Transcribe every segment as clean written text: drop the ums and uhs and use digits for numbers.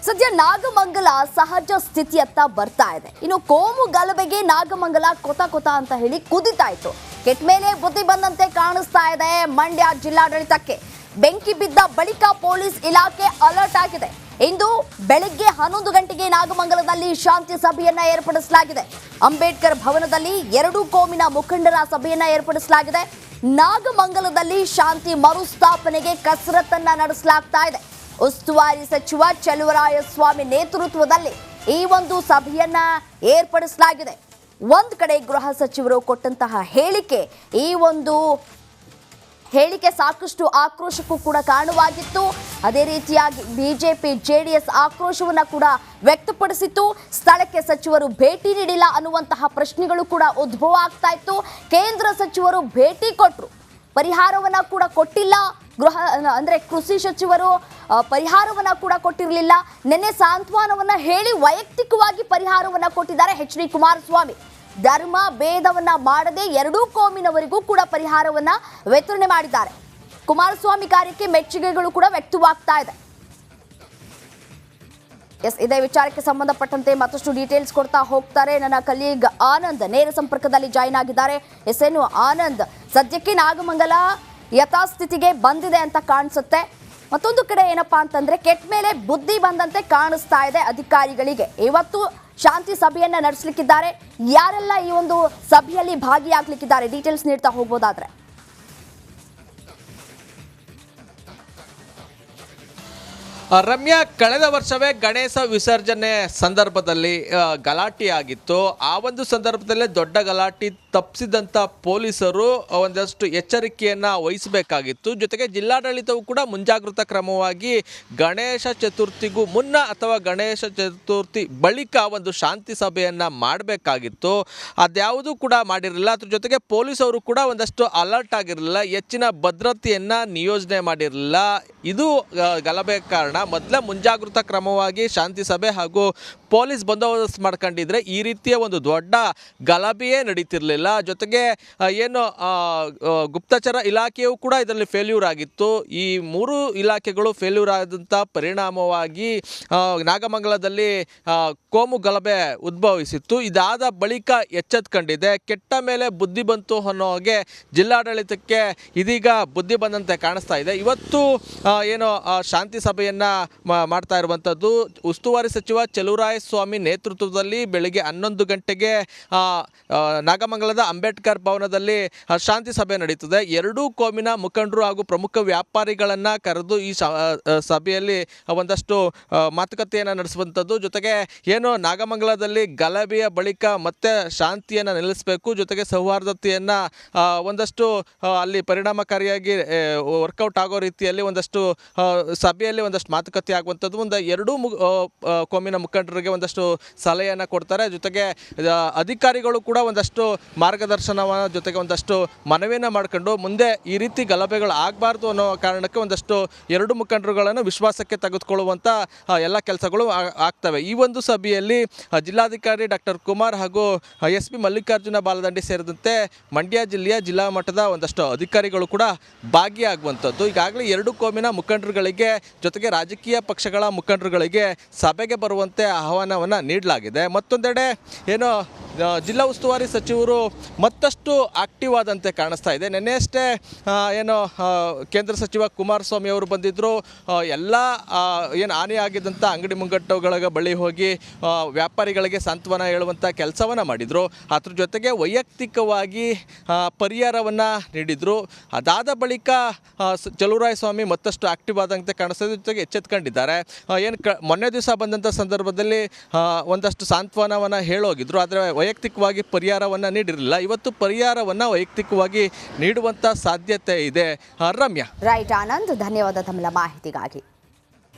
ಸದ್ಯ ನಾಗಮಂಗಲ ಸಹಜ ಸ್ಥಿತಿಯತ್ತ ಬರ್ತಾ ಇದೆ. ಇನ್ನು ಕೋಮು ಗಲಭೆಗೆ ನಾಗಮಂಗಲ ಕೊತ ಅಂತ ಹೇಳಿ ಕುದಿತಾ ಇತ್ತು. ಕೆಟ್ಟ ಮೇಲೆ ಬುದ್ಧಿ ಬಂದಂತೆ ಕಾಣಿಸ್ತಾ ಇದೆ ಮಂಡ್ಯ ಜಿಲ್ಲಾಡಳಿತಕ್ಕೆ. ಬೆಂಕಿ ಬಿದ್ದ ಬಳಿಕ ಪೊಲೀಸ್ ಇಲಾಖೆ ಅಲರ್ಟ್ ಆಗಿದೆ. ಇಂದು ಬೆಳಗ್ಗೆ 11 ಗಂಟೆಗೆ ನಾಗಮಂಗಲದಲ್ಲಿ ಶಾಂತಿ ಸಭೆಯನ್ನ ಏರ್ಪಡಿಸಲಾಗಿದೆ. ಅಂಬೇಡ್ಕರ್ ಭವನದಲ್ಲಿ ಎರಡೂ ಕೋಮಿನ ಮುಖಂಡರ ಸಭೆಯನ್ನ ಏರ್ಪಡಿಸಲಾಗಿದೆ. ನಾಗಮಂಗಲದಲ್ಲಿ ಶಾಂತಿ ಮರುಸ್ಥಾಪನೆಗೆ ಕಸರತ್ತನ್ನ ನಡೆಸಲಾಗ್ತಾ ಇದೆ. ಉಸ್ತುವಾರಿ ಸಚಿವ ಚಲುವರಾಯಸ್ವಾಮಿ ನೇತೃತ್ವದಲ್ಲಿ ಈ ಒಂದು ಸಭೆಯನ್ನ ಏರ್ಪಡಿಸಲಾಗಿದೆ. ಒಂದು ಕಡೆ ಗೃಹ ಸಚಿವರು ಕೊಟ್ಟಂತಹ ಹೇಳಿಕೆ ಸಾಕಷ್ಟು ಆಕ್ರೋಶಕ್ಕೂ ಕೂಡ ಕಾರಣವಾಗಿತ್ತು. ಅದೇ ರೀತಿಯಾಗಿ ಬಿಜೆಪಿ ಜೆಡಿಎಸ್ ಆಕ್ರೋಶವನ್ನ ಕೂಡ ವ್ಯಕ್ತಪಡಿಸಿತ್ತು. ಸ್ಥಳಕ್ಕೆ ಸಚಿವರು ಭೇಟಿ ನೀಡಿಲ್ಲ ಅನ್ನುವಂತಹ ಪ್ರಶ್ನೆಗಳು ಕೂಡ ಉದ್ಭವ ಆಗ್ತಾ ಇತ್ತು. ಕೇಂದ್ರ ಸಚಿವರು ಭೇಟಿ ಕೊಟ್ಟರು, ಪರಿಹಾರವನ್ನ ಕೂಡ ಕೊಟ್ಟಿಲ್ಲ. ಕೃಷಿ ಸಚಿವರು ಪರಿಹಾರವನ್ನ ಕೂಡ ಕೊಟ್ಟಿರಲಿಲ್ಲ. ನಿನ್ನೆ ಸಾಂತ್ವನವನ್ನ ಹೇಳಿ ವೈಯಕ್ತಿಕವಾಗಿ ಪರಿಹಾರವನ್ನ ಕೊಟ್ಟಿದ್ದಾರೆ ಎಚ್.ಡಿ. ಕುಮಾರಸ್ವಾಮಿ. ಧರ್ಮ ಭೇದವನ್ನ ಮಾಡದೆ ಎರಡೂ ಕೋಮಿನವರಿಗೂ ಕೂಡ ಪರಿಹಾರವನ್ನ ವಿತರಣೆ ಮಾಡಿದ್ದಾರೆ. ಕುಮಾರಸ್ವಾಮಿ ಕಾರ್ಯಕ್ಕೆ ಮೆಚ್ಚುಗೆಗಳು ಕೂಡ ವ್ಯಕ್ತವಾಗ್ತಾ ಇದೆ. ಇದೇ ವಿಚಾರಕ್ಕೆ ಸಂಬಂಧಪಟ್ಟಂತೆ ಮತ್ತಷ್ಟು ಡೀಟೇಲ್ಸ್ ಕೊಡ್ತಾ ಹೋಗ್ತಾರೆ ನನ್ನ ಕಲೀಗ್ ಆನಂದ್. ನೇರ ಸಂಪರ್ಕದಲ್ಲಿ ಜಾಯಿನ್ ಆಗಿದ್ದಾರೆ. ಏನು ಆನಂದ್, ಸದ್ಯಕ್ಕೆ ನಾಗಮಂಗಲ ಯಥಾಸ್ಥಿತಿಗೆ ಬಂದಿದೆ ಅಂತ ಕಾಣಿಸುತ್ತೆ. ಮತ್ತೊಂದು ಕಡೆ ಏನಪ್ಪಾ ಅಂತಂದ್ರೆ ಕೆಟ್ಟ ಮೇಲೆ ಬುದ್ಧಿ ಬಂದಂತೆ ಕಾಣಿಸ್ತಾ ಇದೆ ಅಧಿಕಾರಿಗಳಿಗೆ. ಇವತ್ತು ಶಾಂತಿ ಸಭೆಯನ್ನ ನಡೆಸಲಿಕ್ಕಿದ್ದಾರೆ. ಯಾರೆಲ್ಲ ಈ ಒಂದು ಸಭೆಯಲ್ಲಿ ಭಾಗಿಯಾಗಲಿಕ್ಕಿದ್ದಾರೆ, ಡೀಟೇಲ್ಸ್ ನೀಡ್ತಾ ಹೋಗ್ಬೋದಾದ್ರೆ? ರಮ್ಯಾ, ಕಳೆದ ವರ್ಷವೇ ಗಣೇಶ ವಿಸರ್ಜನೆ ಸಂದರ್ಭದಲ್ಲಿ ಗಲಾಟೆಯಾಗಿತ್ತು. ಆ ಒಂದು ಸಂದರ್ಭದಲ್ಲೇ ದೊಡ್ಡ ಗಲಾಟೆ ತಪ್ಪಿಸಿದಂಥ ಪೊಲೀಸರು ಒಂದಷ್ಟು ಎಚ್ಚರಿಕೆಯನ್ನು ವಹಿಸಬೇಕಾಗಿತ್ತು. ಜೊತೆಗೆ ಜಿಲ್ಲಾಡಳಿತವು ಕೂಡ ಮುಂಜಾಗ್ರತಾ ಕ್ರಮವಾಗಿ ಗಣೇಶ ಚತುರ್ಥಿಗೂ ಮುನ್ನ ಅಥವಾ ಗಣೇಶ ಚತುರ್ಥಿ ಬಳಿಕ ಒಂದು ಶಾಂತಿ ಸಭೆಯನ್ನು ಮಾಡಬೇಕಾಗಿತ್ತು. ಅದ್ಯಾವುದೂ ಕೂಡ ಮಾಡಿರಲಿಲ್ಲ. ಅದ್ರ ಜೊತೆಗೆ ಪೊಲೀಸವರು ಕೂಡ ಒಂದಷ್ಟು ಅಲರ್ಟ್ ಆಗಿರಲಿಲ್ಲ, ಹೆಚ್ಚಿನ ಭದ್ರತೆಯನ್ನು ನಿಯೋಜನೆ ಮಾಡಿರಲಿಲ್ಲ. ಇದು ಗಲಭೆ ಕಾರಣ. ಮೊದಲೇ ಮುಂಜಾಗ್ರತಾ ಕ್ರಮವಾಗಿ ಶಾಂತಿ ಸಭೆ ಹಾಗೂ ಪೊಲೀಸ್ ಬಂದೋಬಸ್ತ್ ಮಾಡ್ಕೊಂಡಿದ್ರೆ ಈ ರೀತಿಯ ಒಂದು ದೊಡ್ಡ ಗಲಭೆಯೇ ನಡೀತಿರಲಿಲ್ಲ. ಜೊತೆಗೆ ಗುಪ್ತಚರ ಇಲಾಖೆಯು ಕೂಡ ಇದರಲ್ಲಿ ಫೇಲ್ಯೂರ್ ಆಗಿತ್ತು. ಈ ಮೂರು ಇಲಾಖೆಗಳು ಫೇಲ್ಯೂರ್ ಆದಂಥ ಪರಿಣಾಮವಾಗಿ ನಾಗಮಂಗಲದಲ್ಲಿ ಕೋಮು ಗಲಭೆ ಉದ್ಭವಿಸಿತ್ತು. ಇದಾದ ಬಳಿಕ ಎಚ್ಚೆತ್ಕೊಂಡಿದೆ. ಕೆಟ್ಟ ಮೇಲೆ ಬುದ್ಧಿ ಬಂತು ಅನ್ನೋ ಹಾಗೆ ಜಿಲ್ಲಾಡಳಿತಕ್ಕೆ ಇದೀಗ ಬುದ್ಧಿ ಬಂದಂತೆ ಕಾಣಿಸ್ತಾ ಇದೆ. ಇವತ್ತು ಶಾಂತಿ ಸಭೆಯನ್ನು ಮಾಡ್ತಾ ಇರುವಂಥದ್ದು ಉಸ್ತುವಾರಿ ಸಚಿವ ಚಲುವರಾಯಸ್ವಾಮಿ ನೇತೃತ್ವದಲ್ಲಿ ಬೆಳಗ್ಗೆ 11 ಗಂಟೆಗೆ ನಾಗಮಂಗಲದ ಅಂಬೇಡ್ಕರ್ ಭವನದಲ್ಲಿ ಶಾಂತಿ ಸಭೆ ನಡೀತದೆ. ಎರಡೂ ಕೋಮಿನ ಮುಖಂಡರು ಹಾಗೂ ಪ್ರಮುಖ ವ್ಯಾಪಾರಿಗಳನ್ನು ಕರೆದು ಈ ಸಭೆಯಲ್ಲಿ ಒಂದಷ್ಟು ಮಾತುಕತೆಯನ್ನು ನಡೆಸುವಂಥದ್ದು. ಜೊತೆಗೆ ನಾಗಮಂಗಲದಲ್ಲಿ ಗಲಭೆಯ ಬಳಿಕ ಮತ್ತೆ ಶಾಂತಿಯನ್ನು ನೆಲೆಸಬೇಕು, ಜೊತೆಗೆ ಸೌಹಾರ್ದತೆಯನ್ನು ಒಂದಷ್ಟು ಅಲ್ಲಿ ಪರಿಣಾಮಕಾರಿಯಾಗಿ ವರ್ಕೌಟ್ ಆಗೋ ರೀತಿಯಲ್ಲಿ ಒಂದಷ್ಟು ಸಭೆಯಲ್ಲಿ ಒಂದಷ್ಟು ಮಾತುಕತೆ ಆಗುವಂಥದ್ದು. ಎರಡೂ ಕೋಮಿನ ಮುಖಂಡರಿಗೆ ಒಂದಷ್ಟು ಸಲಹೆಯನ್ನು ಕೊಡ್ತಾರೆ. ಜೊತೆಗೆ ಅಧಿಕಾರಿಗಳು ಕೂಡ ಒಂದಷ್ಟು ಮಾರ್ಗದರ್ಶನವ ಜೊತೆಗೆ ಒಂದಷ್ಟು ಮನವಿಯನ್ನು ಮಾಡ್ಕೊಂಡು ಮುಂದೆ ಈ ರೀತಿ ಗಲಭೆಗಳು ಆಗಬಾರ್ದು ಅನ್ನೋ ಕಾರಣಕ್ಕೆ ಒಂದಷ್ಟು ಎರಡು ಮುಖಂಡರುಗಳನ್ನು ವಿಶ್ವಾಸಕ್ಕೆ ತೆಗೆದುಕೊಳ್ಳುವಂಥ ಎಲ್ಲ ಕೆಲಸಗಳು ಆಗ್ತವೆ. ಈ ಒಂದು ಸಭೆಯಲ್ಲಿ ಜಿಲ್ಲಾಧಿಕಾರಿ ಡಾಕ್ಟರ್ ಕುಮಾರ್ ಹಾಗೂ SP ಮಲ್ಲಿಕಾರ್ಜುನ ಬಾಲದಂಡಿ ಸೇರಿದಂತೆ ಮಂಡ್ಯ ಜಿಲ್ಲೆಯ ಜಿಲ್ಲಾ ಮಟ್ಟದ ಒಂದಷ್ಟು ಅಧಿಕಾರಿಗಳು ಕೂಡ ಭಾಗಿಯಾಗುವಂಥದ್ದು. ಈಗಾಗಲೇ ಎರಡು ಕೋಮಿನ ಮುಖಂಡರುಗಳಿಗೆ ಜೊತೆಗೆ ರಾಜಕೀಯ ಪಕ್ಷಗಳ ಮುಖಂಡರುಗಳಿಗೆ ಸಭೆಗೆ ಬರುವಂತೆ ಆಹ್ವಾನವನ್ನು ನೀಡಲಾಗಿದೆ. ಮತ್ತೊಂದೆಡೆ ಜಿಲ್ಲಾ ಉಸ್ತುವಾರಿ ಸಚಿವರು ಮತ್ತಷ್ಟು ಆಕ್ಟಿವ್ ಆದಂತೆ ಕಾಣಿಸ್ತಾ ಇದೆ. ನಿನ್ನೆಯಷ್ಟೇ ಕೇಂದ್ರ ಸಚಿವ ಕುಮಾರಸ್ವಾಮಿ ಅವರು ಬಂದಿದ್ದರು. ಎಲ್ಲ ಹಾನಿಯಾಗಿದ್ದಂಥ ಅಂಗಡಿ ಮುಂಗಟ್ಟುಗಳ ಬಳಿ ಹೋಗಿ ವ್ಯಾಪಾರಿಗಳಿಗೆ ಸಾಂತ್ವನ ಹೇಳುವಂಥ ಕೆಲಸವನ್ನು ಮಾಡಿದರು. ಅದ್ರ ಜೊತೆಗೆ ವೈಯಕ್ತಿಕವಾಗಿ ಪರಿಹಾರವನ್ನು ನೀಡಿದರು. ಅದಾದ ಬಳಿಕ ಚಲುವರಾಯಸ್ವಾಮಿ ಮತ್ತಷ್ಟು ಆಕ್ಟಿವ್ ಆದಂತೆ ಕಾಣಿಸ್ತಾ ಇದೆ. ಜೊತೆಗೆ ಎಚ್ಚೆತ್ಕೊಂಡಿದ್ದಾರೆ. ಮೊನ್ನೆ ದಿವಸ ಬಂದಂಥ ಸಂದರ್ಭದಲ್ಲಿ ಒಂದಷ್ಟು ಸಾಂತ್ವನವನ್ನು ಹೇಳೋಗಿದ್ರು, ಆದರೆ ವೈಯಕ್ತಿಕವಾಗಿ ಪರಿಹಾರವನ್ನು ನೀಡಿರಲಿಲ್ಲ. ಇವತ್ತು ಪರಿಹಾರವನ್ನು ವೈಯಕ್ತಿಕವಾಗಿ ನೀಡುವಂಥ ಸಾಧ್ಯತೆ ಇದೆ. ರಮ್ಯಾ. ರೈಟ್ ಆನಂದ್, ಧನ್ಯವಾದ ತಮ್ಮ ಮಾಹಿತಿಗಾಗಿ.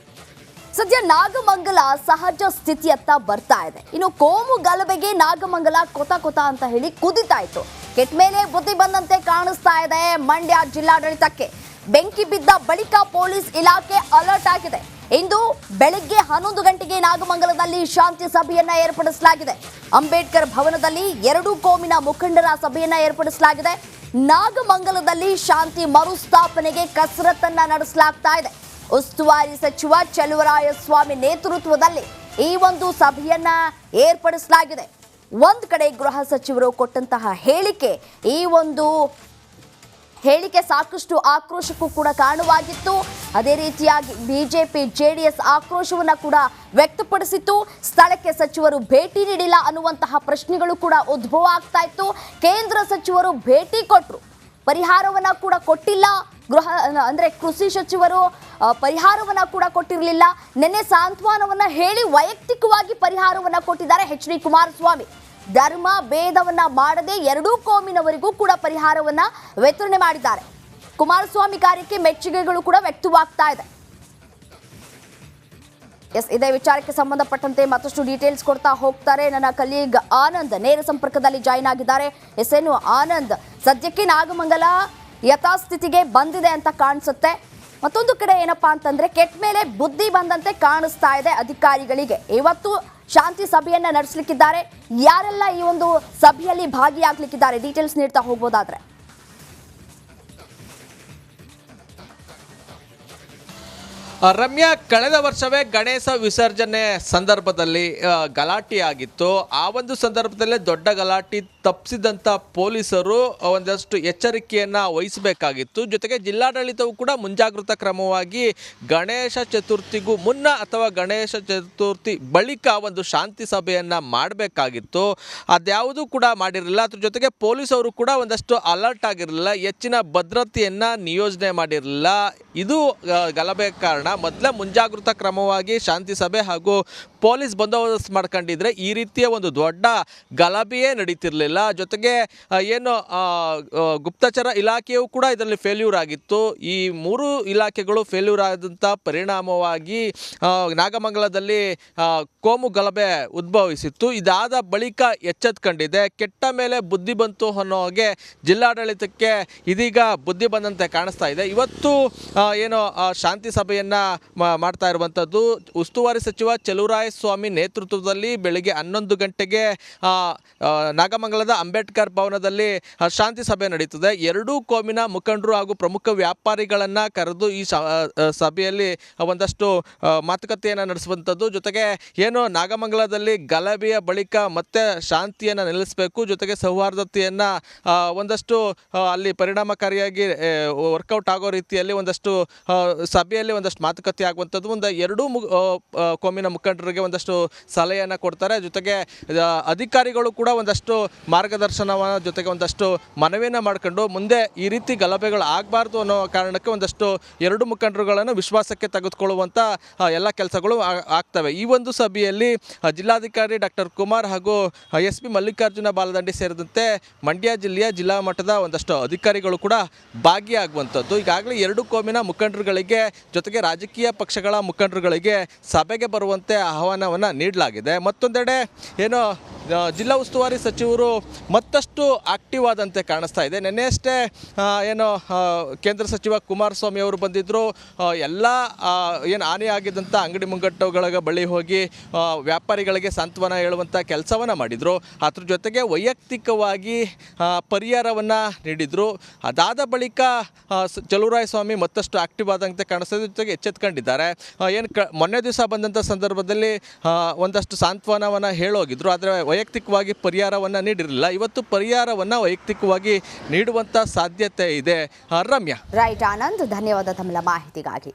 ಸದ್ಯ ನಾಗಮಂಗಲ ಸಹಜ ಸ್ಥಿತಿಯತ್ತ ಬರ್ತಾ ಇದೆ. ಇನ್ನು ಕೋಮು ಗಲಭೆಗೆ ನಾಗಮಂಗಲ ಕೊತ ಅಂತ ಹೇಳಿ ಕುದಿತಾ ಇತ್ತು. ಕೆಟ್ಟ ಮೇಲೆ ಬುದ್ಧಿ ಬಂದಂತೆ ಕಾಣಿಸ್ತಾ ಇದೆ ಮಂಡ್ಯ ಜಿಲ್ಲಾಡಳಿತಕ್ಕೆ. ಬೆಂಕಿ ಬಿದ್ದ ಬಳಿಕ ಪೊಲೀಸ್ ಇಲಾಖೆ ಅಲರ್ಟ್ ಆಗಿದೆ. ಇಂದು ಬೆಳಗ್ಗೆ 11 ಗಂಟೆಗೆ ನಾಗಮಂಗಲದಲ್ಲಿ ಶಾಂತಿ ಸಭೆಯನ್ನ ಏರ್ಪಡಿಸಲಾಗಿದೆ. ಅಂಬೇಡ್ಕರ್ ಭವನದಲ್ಲಿ ಎರಡೂ ಕೋಮಿನ ಮುಖಂಡರ ಸಭೆಯನ್ನ ಏರ್ಪಡಿಸಲಾಗಿದೆ. ನಾಗಮಂಗಲದಲ್ಲಿ ಶಾಂತಿ ಮರುಸ್ಥಾಪನೆಗೆ ಕಸರತ್ತನ್ನ ನಡೆಸಲಾಗ್ತಾ ಇದೆ. ಉಸ್ತುವಾರಿ ಸಚಿವ ಚಲುವರಾಯಸ್ವಾಮಿ ನೇತೃತ್ವದಲ್ಲಿ ಈ ಒಂದು ಸಭೆಯನ್ನ ಏರ್ಪಡಿಸಲಾಗಿದೆ. ಒಂದ್ ಕಡೆ ಗೃಹ ಸಚಿವರು ಕೊಟ್ಟಂತಹ ಹೇಳಿಕೆ ಸಾಕಷ್ಟು ಆಕ್ರೋಶಕ್ಕೂ ಕೂಡ ಕಾರಣವಾಗಿತ್ತು. ಅದೇ ರೀತಿಯಾಗಿ ಬಿಜೆಪಿ ಜೆಡಿಎಸ್ ಆಕ್ರೋಶವನ್ನ ಕೂಡ ವ್ಯಕ್ತಪಡಿಸಿತ್ತು. ಸ್ಥಳಕ್ಕೆ ಸಚಿವರು ಭೇಟಿ ನೀಡಿಲ್ಲ ಅನ್ನುವಂತಹ ಪ್ರಶ್ನೆಗಳು ಕೂಡ ಉದ್ಭವ ಆಗ್ತಾ ಇತ್ತು. ಕೇಂದ್ರ ಸಚಿವರು ಭೇಟಿ ಕೊಟ್ಟರು, ಪರಿಹಾರವನ್ನ ಕೂಡ ಕೊಟ್ಟಿಲ್ಲ. ಕೃಷಿ ಸಚಿವರು ಪರಿಹಾರವನ್ನ ಕೂಡ ಕೊಟ್ಟಿರಲಿಲ್ಲ. ನಿನ್ನೆ ಸಾಂತ್ವನವನ್ನ ಹೇಳಿ ವೈಯಕ್ತಿಕವಾಗಿ ಪರಿಹಾರವನ್ನ ಕೊಟ್ಟಿದ್ದಾರೆ ಎಚ್.ಡಿ. ಕುಮಾರಸ್ವಾಮಿ. ಧರ್ಮ ಭೇದವನ್ನ ಮಾಡದೆ ಎರಡೂ ಕೋಮಿನವರಿಗೂ ಕೂಡ ಪರಿಹಾರವನ್ನ ವಿತರಣೆ ಮಾಡಿದ್ದಾರೆ. ಕುಮಾರಸ್ವಾಮಿ ಕಾರ್ಯಕ್ಕೆ ಮೆಚ್ಚುಗೆಗಳು ಕೂಡ ವ್ಯಕ್ತವಾಗ್ತಾ ಇದೆ. ಇದೇ ವಿಚಾರಕ್ಕೆ ಸಂಬಂಧಪಟ್ಟಂತೆ ಮತ್ತಷ್ಟು ಡೀಟೇಲ್ಸ್ ಕೊಡ್ತಾ ಹೋಗ್ತಾರೆ ನನ್ನ ಕಲೀಗ್ ಆನಂದ್, ನೇರ ಸಂಪರ್ಕದಲ್ಲಿ ಜಾಯಿನ್ ಆಗಿದ್ದಾರೆ. ಏನು ಆನಂದ್, ಸದ್ಯಕ್ಕೆ ನಾಗಮಂಗಲ ಯಥಾಸ್ಥಿತಿಗೆ ಬಂದಿದೆ ಅಂತ ಕಾಣಿಸುತ್ತೆ. ಮತ್ತೊಂದು ಕಡೆ ಏನಪ್ಪಾ ಅಂತಂದ್ರೆ ಕೆಟ್ಟ ಮೇಲೆ ಬುದ್ಧಿ ಬಂದಂತೆ ಕಾಣಿಸ್ತಾ ಇದೆ ಅಧಿಕಾರಿಗಳಿಗೆ. ಇವತ್ತು ಶಾಂತಿ ಸಭೆಯನ್ನ ನಡೆಸಲಿಕ್ಕಿದ್ದಾರೆ. ಯಾರೆಲ್ಲ ಈ ಒಂದು ಸಭೆಯಲ್ಲಿ ಭಾಗಿಯಾಗಲಿಕ್ಕಿದ್ದಾರೆ, ಡೀಟೇಲ್ಸ್ ನೀಡ್ತಾ ಹೋಗ್ಬೋದಾದ್ರೆ? ರಮ್ಯಾ, ಕಳೆದ ವರ್ಷವೇ ಗಣೇಶ ವಿಸರ್ಜನೆ ಸಂದರ್ಭದಲ್ಲಿ ಗಲಾಟೆ ಆಗಿತ್ತು. ಆ ಒಂದು ಸಂದರ್ಭದಲ್ಲೇ ದೊಡ್ಡ ಗಲಾಟೆ ತಪ್ಪಿಸಿದಂಥ ಪೊಲೀಸರು ಒಂದಷ್ಟು ಎಚ್ಚರಿಕೆಯನ್ನು ವಹಿಸಬೇಕಾಗಿತ್ತು. ಜೊತೆಗೆ ಜಿಲ್ಲಾಡಳಿತವು ಕೂಡ ಮುಂಜಾಗ್ರತಾ ಕ್ರಮವಾಗಿ ಗಣೇಶ ಚತುರ್ಥಿಗೂ ಮುನ್ನ ಅಥವಾ ಗಣೇಶ ಚತುರ್ಥಿ ಬಳಿಕ ಒಂದು ಶಾಂತಿ ಸಭೆಯನ್ನು ಮಾಡಬೇಕಾಗಿತ್ತು. ಅದ್ಯಾವುದೂ ಕೂಡ ಮಾಡಿರಲಿಲ್ಲ. ಅದ್ರ ಜೊತೆಗೆ ಪೊಲೀಸವರು ಕೂಡ ಒಂದಷ್ಟು ಅಲರ್ಟ್ ಆಗಿರಲಿಲ್ಲ, ಹೆಚ್ಚಿನ ಭದ್ರತೆಯನ್ನು ನಿಯೋಜನೆ ಮಾಡಿರಲಿಲ್ಲ. ಇದು ಗಲಭೆ ಕಾರಣ. ಮೊದಲೇ ಮುಂಜಾಗ್ರತಾ ಕ್ರಮವಾಗಿ ಶಾಂತಿ ಸಭೆ ಹಾಗೂ ಪೊಲೀಸ್ ಬಂದೋಬಸ್ತ್ ಮಾಡ್ಕೊಂಡಿದ್ರೆ ಈ ರೀತಿಯ ಒಂದು ದೊಡ್ಡ ಗಲಭೆಯೇ ನಡೀತಿರ್ಲಿಲ್ಲ. ಜೊತೆಗೆ ಏನು ಗುಪ್ತಚರ ಇಲಾಖೆಯು ಕೂಡ ಇದರಲ್ಲಿ ಫೇಲ್ಯೂರ್ ಆಗಿತ್ತು. ಈ ಮೂರು ಇಲಾಖೆಗಳು ಫೇಲ್ಯೂರ್ ಆದಂಥ ಪರಿಣಾಮವಾಗಿ ನಾಗಮಂಗಲದಲ್ಲಿ ಕೋಮು ಗಲಭೆ ಉದ್ಭವಿಸಿತ್ತು. ಇದಾದ ಬಳಿಕ ಎಚ್ಚೆತ್ಕೊಂಡಿದೆ. ಕೆಟ್ಟ ಮೇಲೆ ಬುದ್ಧಿ ಬಂತು ಅನ್ನೋ ಹಾಗೆ ಜಿಲ್ಲಾಡಳಿತಕ್ಕೆ ಇದೀಗ ಬುದ್ಧಿ ಬಂದಂತೆ ಕಾಣಿಸ್ತಾ ಇದೆ. ಇವತ್ತು ಏನು ಶಾಂತಿ ಸಭೆಯನ್ನು ಮಾಡ್ತಾ ಇರುವಂಥದ್ದು ಉಸ್ತುವಾರಿ ಸಚಿವ ಚಲುವರಾಯಸ್ವಾಮಿ ನೇತೃತ್ವದಲ್ಲಿ ಬೆಳಗ್ಗೆ 11 ಗಂಟೆಗೆ ನಾಗಮಂಗಲದ ಅಂಬೇಡ್ಕರ್ ಭವನದಲ್ಲಿ ಶಾಂತಿ ಸಭೆ ನಡೀತದೆ. ಎರಡೂ ಕೋಮಿನ ಮುಖಂಡರು ಹಾಗೂ ಪ್ರಮುಖ ವ್ಯಾಪಾರಿಗಳನ್ನು ಕರೆದು ಈ ಸಭೆಯಲ್ಲಿ ಒಂದಷ್ಟು ಮಾತುಕತೆಯನ್ನು ನಡೆಸುವಂಥದ್ದು. ಜೊತೆಗೆ ಏನು ನಾಗಮಂಗಲದಲ್ಲಿ ಗಲಭೆಯ ಬಳಿಕ ಮತ್ತೆ ಶಾಂತಿಯನ್ನು ನೆಲೆಸಬೇಕು, ಜೊತೆಗೆ ಸೌಹಾರ್ದತೆಯನ್ನು ಒಂದಷ್ಟು ಅಲ್ಲಿ ಪರಿಣಾಮಕಾರಿಯಾಗಿ ವರ್ಕೌಟ್ ಆಗೋ ರೀತಿಯಲ್ಲಿ ಒಂದಷ್ಟು ಸಭೆಯಲ್ಲಿ ಒಂದಷ್ಟು ಮಾತುಕತೆ ಆಗುವಂಥದ್ದು. ಒಂದು ಎರಡೂ ಕೋಮಿನ ಮುಖಂಡರಿಗೆ ಒಂದಷ್ಟು ಸಲಹೆಯನ್ನು ಕೊಡ್ತಾರೆ. ಜೊತೆಗೆ ಅಧಿಕಾರಿಗಳು ಕೂಡ ಒಂದಷ್ಟು ಮಾರ್ಗದರ್ಶನವ ಜೊತೆಗೆ ಒಂದಷ್ಟು ಮನವಿಯನ್ನು ಮಾಡ್ಕೊಂಡು ಮುಂದೆ ಈ ರೀತಿ ಗಲಭೆಗಳು ಆಗಬಾರ್ದು ಅನ್ನೋ ಕಾರಣಕ್ಕೆ ಒಂದಷ್ಟು ಎರಡು ಮುಖಂಡರುಗಳನ್ನು ವಿಶ್ವಾಸಕ್ಕೆ ತೆಗೆದುಕೊಳ್ಳುವಂಥ ಎಲ್ಲ ಕೆಲಸಗಳು ಆಗ್ತವೆ. ಈ ಒಂದು ಸಭೆಯಲ್ಲಿ ಜಿಲ್ಲಾಧಿಕಾರಿ ಡಾಕ್ಟರ್ ಕುಮಾರ್ ಹಾಗೂ SP ಮಲ್ಲಿಕಾರ್ಜುನ ಬಾಲದಂಡಿ ಸೇರಿದಂತೆ ಮಂಡ್ಯ ಜಿಲ್ಲೆಯ ಜಿಲ್ಲಾ ಮಟ್ಟದ ಒಂದಷ್ಟು ಅಧಿಕಾರಿಗಳು ಕೂಡ ಭಾಗಿಯಾಗುವಂಥದ್ದು. ಈಗಾಗಲೇ ಎರಡು ಕೋಮಿನ ಮುಖಂಡರುಗಳಿಗೆ ಜೊತೆಗೆ ರಾಜಕೀಯ ಪಕ್ಷಗಳ ಮುಖಂಡರುಗಳಿಗೆ ಸಭೆಗೆ ಬರುವಂತೆ ಆಹ್ವಾನವನ್ನು ನೀಡಲಾಗಿದೆ. ಮತ್ತೊಂದೆಡೆ ಏನು ಜಿಲ್ಲಾ ಉಸ್ತುವಾರಿ ಸಚಿವರು ಮತ್ತಷ್ಟು ಆಕ್ಟಿವ್ ಆದಂತೆ ಕಾಣಿಸ್ತಾ ಇದೆ. ನಿನ್ನೆಯಷ್ಟೇ ಏನು ಕೇಂದ್ರ ಸಚಿವ ಕುಮಾರಸ್ವಾಮಿ ಅವರು ಬಂದಿದ್ದರು. ಎಲ್ಲ ಏನು ಹಾನಿಯಾಗಿದ್ದಂಥ ಅಂಗಡಿ ಮುಂಗಟ್ಟುಗಳ ಬಳಿ ಹೋಗಿ ವ್ಯಾಪಾರಿಗಳಿಗೆ ಸಾಂತ್ವನ ಹೇಳುವಂಥ ಕೆಲಸವನ್ನು ಮಾಡಿದರು. ಅದ್ರ ಜೊತೆಗೆ ವೈಯಕ್ತಿಕವಾಗಿ ಪರಿಹಾರವನ್ನು ನೀಡಿದರು. ಅದಾದ ಬಳಿಕ ಚಲುವರಾಯಸ್ವಾಮಿ ಮತ್ತಷ್ಟು ಆಕ್ಟಿವ್ ಆದಂತೆ ಕಾಣಿಸ್ತಾ ಇದೆ. ಜೊತೆಗೆ ಎಚ್ಚೆತ್ಕೊಂಡಿದ್ದಾರೆ. ಏನು ಮೊನ್ನೆ ದಿವಸ ಬಂದಂಥ ಸಂದರ್ಭದಲ್ಲಿ ಒಂದಷ್ಟು ಸಾಂತ್ವನವನ್ನು ಹೇಳೋಗಿದ್ರು, ಆದರೆ ವೈಯಕ್ತಿಕವಾಗಿ ಪರಿಹಾರವನ್ನು ನೀಡಿರಲಿಲ್ಲ. ಇವತ್ತು ಪರಿಹಾರವನ್ನು ವೈಯಕ್ತಿಕವಾಗಿ ನೀಡುವಂಥ ಸಾಧ್ಯತೆ ಇದೆ. ರಮ್ಯಾ. ರೈಟ್ ಆನಂದ್, ಧನ್ಯವಾದ ತಮ್ಮ ಮಾಹಿತಿಗಾಗಿ.